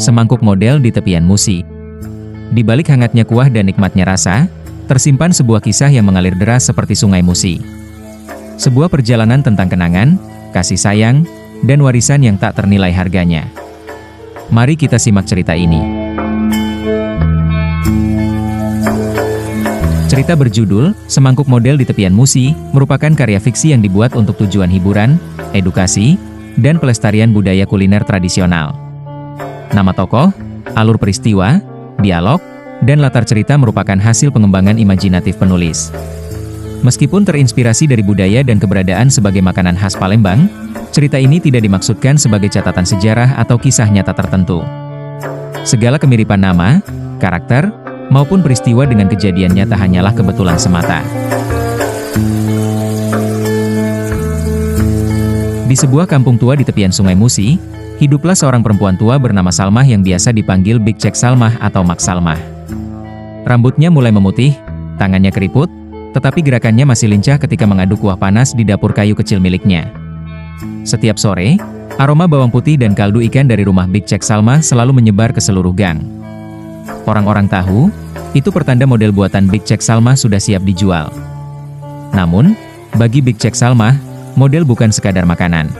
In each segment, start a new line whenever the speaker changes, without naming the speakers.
Semangkuk model di tepian Musi. Di balik hangatnya kuah dan nikmatnya rasa, tersimpan sebuah kisah yang mengalir deras seperti sungai Musi. Sebuah perjalanan tentang kenangan, kasih sayang, dan warisan yang tak ternilai harganya. Mari kita simak cerita ini. Cerita berjudul Semangkuk Model di Tepian Musi merupakan karya fiksi yang dibuat untuk tujuan hiburan, edukasi, dan pelestarian budaya kuliner tradisional. Nama tokoh, alur peristiwa, dialog, dan latar cerita merupakan hasil pengembangan imajinatif penulis. Meskipun terinspirasi dari budaya dan keberadaan sebagai makanan khas Palembang, cerita ini tidak dimaksudkan sebagai catatan sejarah atau kisah nyata tertentu. Segala kemiripan nama, karakter, maupun peristiwa dengan kejadian nyata hanyalah kebetulan semata. Di sebuah kampung tua di tepian Sungai Musi, hiduplah seorang perempuan tua bernama Salmah yang biasa dipanggil Big Cek Salmah atau Mak Salmah. Rambutnya mulai memutih, tangannya keriput, tetapi gerakannya masih lincah ketika mengaduk kuah panas di dapur kayu kecil miliknya. Setiap sore, aroma bawang putih dan kaldu ikan dari rumah Big Cek Salmah selalu menyebar ke seluruh gang. Orang-orang tahu, itu pertanda model buatan Big Cek Salmah sudah siap dijual. Namun, bagi Big Cek Salmah, model bukan sekadar makanan.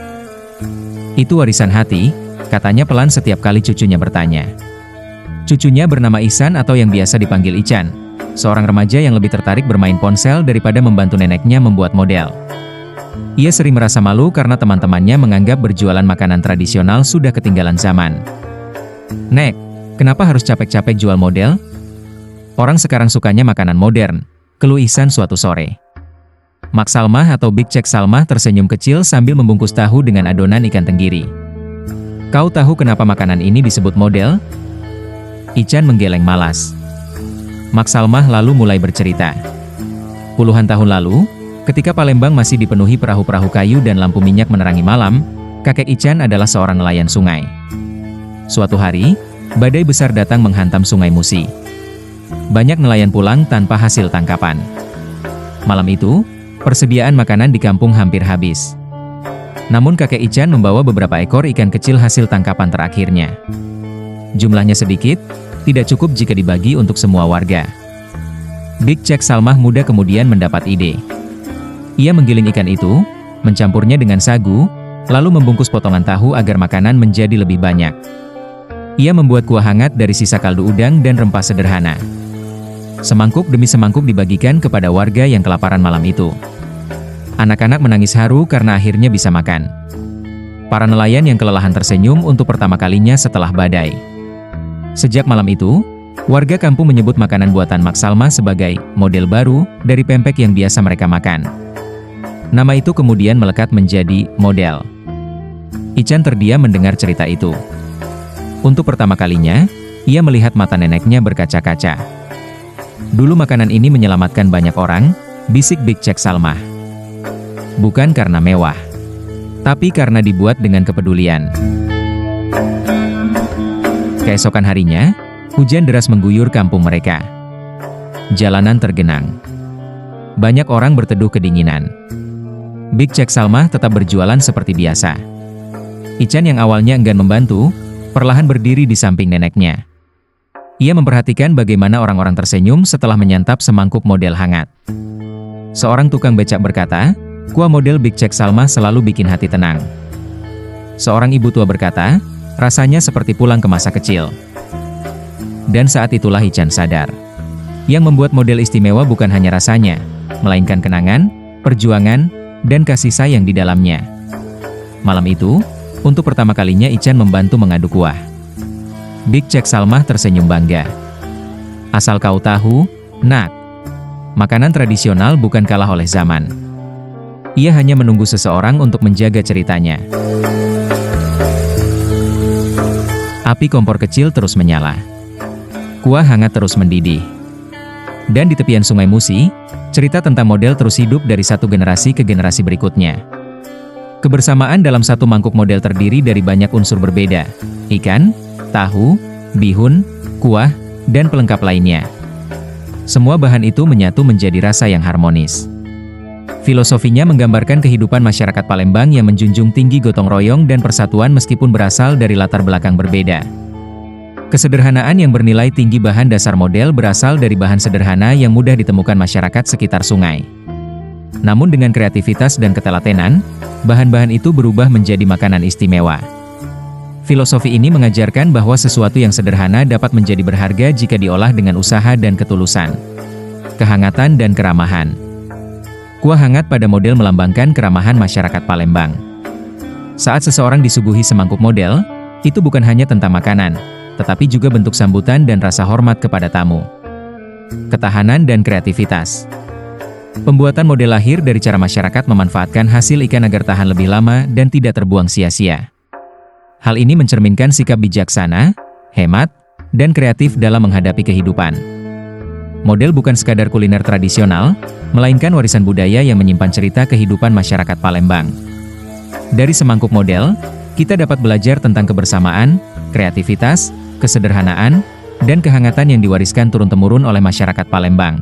Itu warisan hati, katanya pelan setiap kali cucunya bertanya. Cucunya bernama Ihsan atau yang biasa dipanggil Ican, seorang remaja yang lebih tertarik bermain ponsel daripada membantu neneknya membuat model. Ia sering merasa malu karena teman-temannya menganggap berjualan makanan tradisional sudah ketinggalan zaman. "Nek, kenapa harus capek-capek jual model? Orang sekarang sukanya makanan modern," keluh Ihsan suatu sore. Mak Salmah atau Big Cek Salmah tersenyum kecil sambil membungkus tahu dengan adonan ikan tenggiri. "Kau tahu kenapa makanan ini disebut model?" Ican menggeleng malas. Mak Salmah lalu mulai bercerita. Puluhan tahun lalu, ketika Palembang masih dipenuhi perahu-perahu kayu dan lampu minyak menerangi malam, kakek Ican adalah seorang nelayan sungai. Suatu hari, badai besar datang menghantam Sungai Musi. Banyak nelayan pulang tanpa hasil tangkapan. Malam itu, persediaan makanan di kampung hampir habis. Namun kakek Ican membawa beberapa ekor ikan kecil hasil tangkapan terakhirnya. Jumlahnya sedikit, tidak cukup jika dibagi untuk semua warga. Big Cek Salmah muda kemudian mendapat ide. Ia menggiling ikan itu, mencampurnya dengan sagu, lalu membungkus potongan tahu agar makanan menjadi lebih banyak. Ia membuat kuah hangat dari sisa kaldu udang dan rempah sederhana. Semangkuk demi semangkuk dibagikan kepada warga yang kelaparan malam itu. Anak-anak menangis haru karena akhirnya bisa makan. Para nelayan yang kelelahan tersenyum untuk pertama kalinya setelah badai. Sejak malam itu, warga kampung menyebut makanan buatan Mak Salmah sebagai model baru dari pempek yang biasa mereka makan. Nama itu kemudian melekat menjadi model. Ican terdiam mendengar cerita itu. Untuk pertama kalinya, ia melihat mata neneknya berkaca-kaca. "Dulu makanan ini menyelamatkan banyak orang," bisik Big Cek Salmah. "Bukan karena mewah, tapi karena dibuat dengan kepedulian." Keesokan harinya, hujan deras mengguyur kampung mereka. Jalanan tergenang. Banyak orang berteduh kedinginan. Big Cek Salmah tetap berjualan seperti biasa. Ican yang awalnya enggan membantu, perlahan berdiri di samping neneknya. Ia memperhatikan bagaimana orang-orang tersenyum setelah menyantap semangkuk model hangat. Seorang tukang becak berkata, "Kuah model Big Cek Salmah selalu bikin hati tenang." Seorang ibu tua berkata, "Rasanya seperti pulang ke masa kecil." Dan saat itulah Ican sadar. Yang membuat model istimewa bukan hanya rasanya, melainkan kenangan, perjuangan, dan kasih sayang di dalamnya. Malam itu, untuk pertama kalinya Ican membantu mengaduk kuah. Big Cek Salmah tersenyum bangga. "Asal kau tahu, Nak, makanan tradisional bukan kalah oleh zaman. Ia hanya menunggu seseorang untuk menjaga ceritanya." Api kompor kecil terus menyala. Kuah hangat terus mendidih. Dan di tepian Sungai Musi, cerita tentang model terus hidup dari satu generasi ke generasi berikutnya. Kebersamaan dalam satu mangkuk model terdiri dari banyak unsur berbeda: ikan, tahu, bihun, kuah, dan pelengkap lainnya. Semua bahan itu menyatu menjadi rasa yang harmonis. Filosofinya menggambarkan kehidupan masyarakat Palembang yang menjunjung tinggi gotong royong dan persatuan meskipun berasal dari latar belakang berbeda. Kesederhanaan yang bernilai tinggi. Bahan dasar model berasal dari bahan sederhana yang mudah ditemukan masyarakat sekitar sungai. Namun dengan kreativitas dan ketelatenan, bahan-bahan itu berubah menjadi makanan istimewa. Filosofi ini mengajarkan bahwa sesuatu yang sederhana dapat menjadi berharga jika diolah dengan usaha dan ketulusan, kehangatan dan keramahan. Kuah hangat pada model melambangkan keramahan masyarakat Palembang. Saat seseorang disuguhi semangkuk model, itu bukan hanya tentang makanan, tetapi juga bentuk sambutan dan rasa hormat kepada tamu. Ketahanan dan kreativitas. Pembuatan model lahir dari cara masyarakat memanfaatkan hasil ikan agar tahan lebih lama dan tidak terbuang sia-sia. Hal ini mencerminkan sikap bijaksana, hemat, dan kreatif dalam menghadapi kehidupan. Model bukan sekadar kuliner tradisional, melainkan warisan budaya yang menyimpan cerita kehidupan masyarakat Palembang. Dari semangkuk model, kita dapat belajar tentang kebersamaan, kreativitas, kesederhanaan, dan kehangatan yang diwariskan turun-temurun oleh masyarakat Palembang.